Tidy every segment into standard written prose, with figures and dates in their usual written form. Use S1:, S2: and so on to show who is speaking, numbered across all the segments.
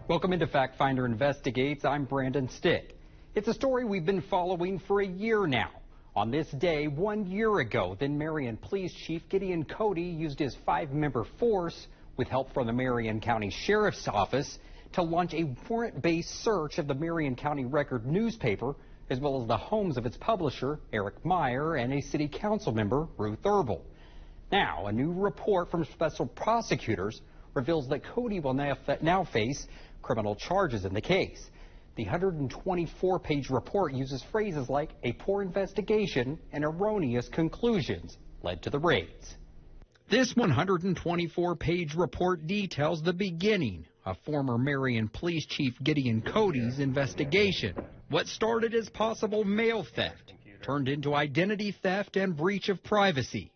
S1: Welcome into Factfinder Investigates. I'm Brandon Stick. It's a story we've been following for a year now. On this day, 1 year ago, then Marion Police Chief Gideon Cody used his 5-member force with help from the Marion County Sheriff's Office to launch a warrant-based search of the Marion County Record newspaper, as well as the homes of its publisher, Eric Meyer, and a city council member, Ruth Erbel. Now, a new report from special prosecutors reveals that Cody will now face criminal charges in the case. The 124-page report uses phrases like a poor investigation and erroneous conclusions led to the raids. This 124-page report details the beginning of former Marion Police Chief Gideon Cody's investigation. What started as possible mail theft turned into identity theft and breach of privacy.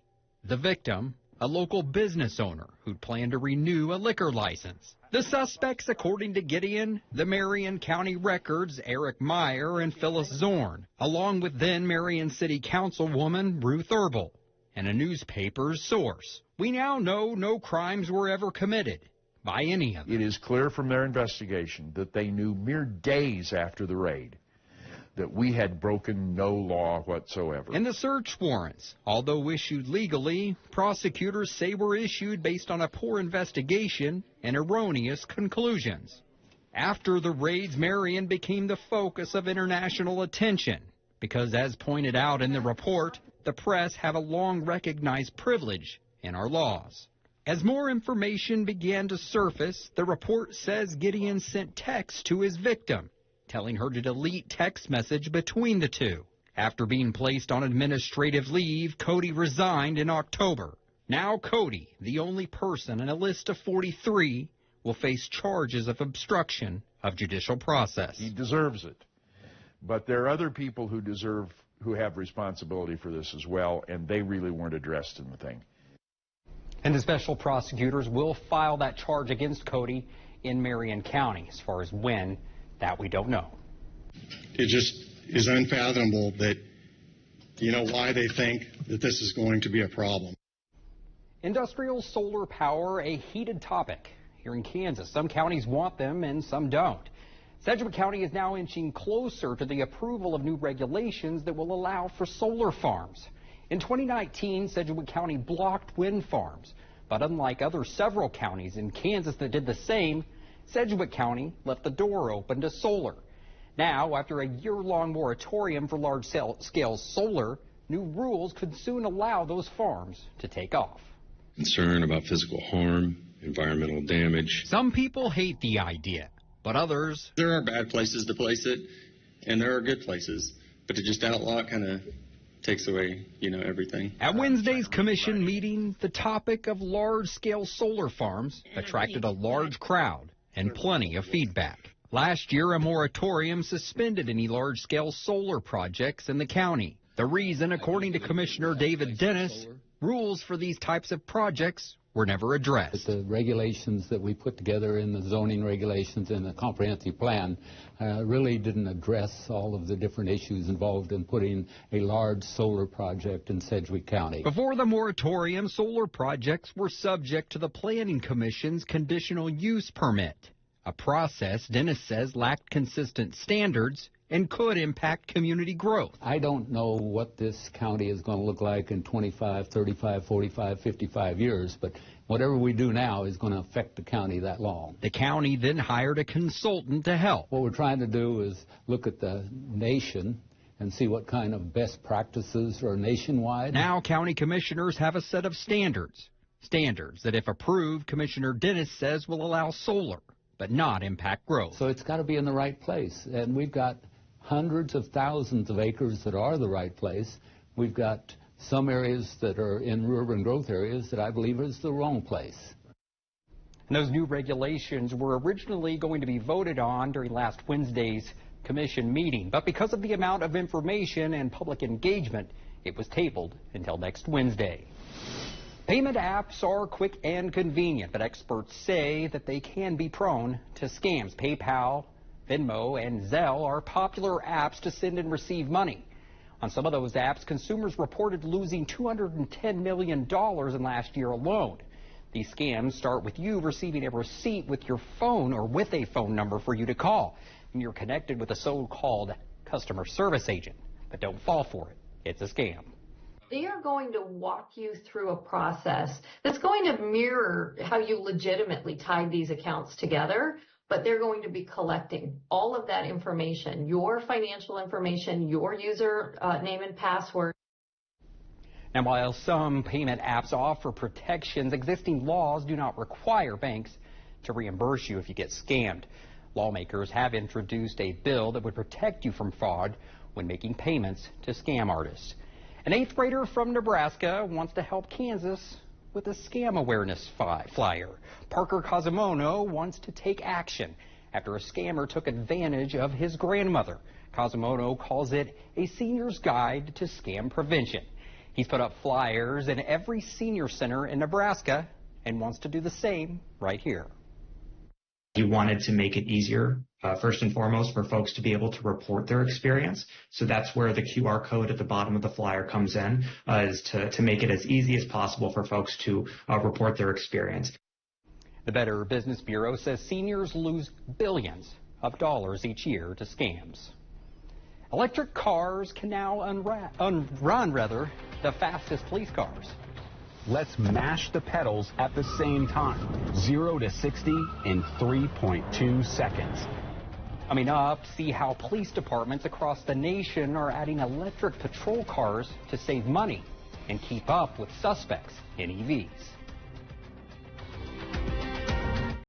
S1: The victim, a local business owner who'd planned to renew a liquor license. The suspects, according to Gideon, the Marion County Record's Eric Meyer and Phyllis Zorn, along with then Marion City Councilwoman Ruth Erbel, and a newspaper's source. We now know no crimes were ever committed by any of them.
S2: It is clear from their investigation that they knew mere days after the raid that we had broken no law whatsoever.
S1: And the search warrants, although issued legally, prosecutors say were issued based on a poor investigation and erroneous conclusions. After the raids, Marion became the focus of international attention because, as pointed out in the report, the press have a long recognized privilege in our laws. As more information began to surface, the report says Gideon sent texts to his victim, telling her to delete text message between the two. After being placed on administrative leave, Cody resigned in October. Now Cody, the only person in a list of 43, will face charges of obstruction of judicial process.
S2: He deserves it. But there are other people who have responsibility for this as well, and they really weren't addressed in the thing.
S1: And the special prosecutors will file that charge against Cody in Marion County. As far as when, that we don't know.
S3: It just is unfathomable that, why they think that this is going to be a problem.
S1: Industrial solar power, a heated topic here in Kansas. Some counties want them and some don't. Sedgwick County is now inching closer to the approval of new regulations that will allow for solar farms. In 2019, Sedgwick County blocked wind farms, but unlike several counties in Kansas that did the same, Sedgwick County left the door open to solar. Now, after a year-long moratorium for large-scale solar, new rules could soon allow those farms to take off.
S4: Concern about physical harm, environmental damage.
S1: Some people hate the idea, but others...
S5: There are bad places to place it, and there are good places, but to just outlaw it kind of takes away, everything.
S1: At Wednesday's commission meeting, the topic of large-scale solar farms attracted a large crowd and plenty of feedback. Last year, a moratorium suspended any large-scale solar projects in the county. The reason, according to Commissioner David Dennis, rules for these types of projects were never addressed.
S6: The regulations that we put together in the zoning regulations and the comprehensive plan really didn't address all of the different issues involved in putting a large solar project in Sedgwick County.
S1: Before the moratorium, solar projects were subject to the Planning Commission's conditional use permit, a process Dennis says lacked consistent standards and could impact community growth.
S6: I don't know what this county is going to look like in 25, 35, 45, 55 years, but whatever we do now is going to affect the county that long.
S1: The county then hired a consultant to help.
S6: What we're trying to do is look at the nation and see what kind of best practices are nationwide.
S1: Now county commissioners have a set of standards that, if approved, Commissioner Dennis says will allow solar, but not impact growth.
S6: So it's got to be in the right place, and we've got hundreds of thousands of acres that are the right place. We've got some areas that are in urban growth areas that I believe is the wrong place.
S1: And those new regulations were originally going to be voted on during last Wednesday's commission meeting, but because of the amount of information and public engagement, it was tabled until next Wednesday. Payment apps are quick and convenient, but experts say that they can be prone to scams. PayPal, Venmo, and Zelle are popular apps to send and receive money. On some of those apps, consumers reported losing $210 million in last year alone. These scams start with you receiving a receipt with your phone or with a phone number for you to call. And you're connected with a so-called customer service agent. But don't fall for it. It's a scam.
S7: They are going to walk you through a process that's going to mirror how you legitimately tied these accounts together, but they're going to be collecting all of that information, your financial information, your user name and password.
S1: Now, while some payment apps offer protections, existing laws do not require banks to reimburse you if you get scammed. Lawmakers have introduced a bill that would protect you from fraud when making payments to scam artists. An 8th grader from Nebraska wants to help Kansas with a scam awareness flyer. Parker Cosimono wants to take action after a scammer took advantage of his grandmother. Cosimono calls it a senior's guide to scam prevention. He's put up flyers in every senior center in Nebraska and wants to do the same right here.
S8: He wanted to make it easier, first and foremost, for folks to be able to report their experience. So that's where the QR code at the bottom of the flyer comes in, is to make it as easy as possible for folks to report their experience.
S1: The Better Business Bureau says seniors lose billions of dollars each year to scams. Electric cars can now run the fastest police cars.
S9: Let's mash the pedals at the same time. 0 to 60 in 3.2 seconds.
S1: Coming up, see how police departments across the nation are adding electric patrol cars to save money and keep up with suspects in EVs.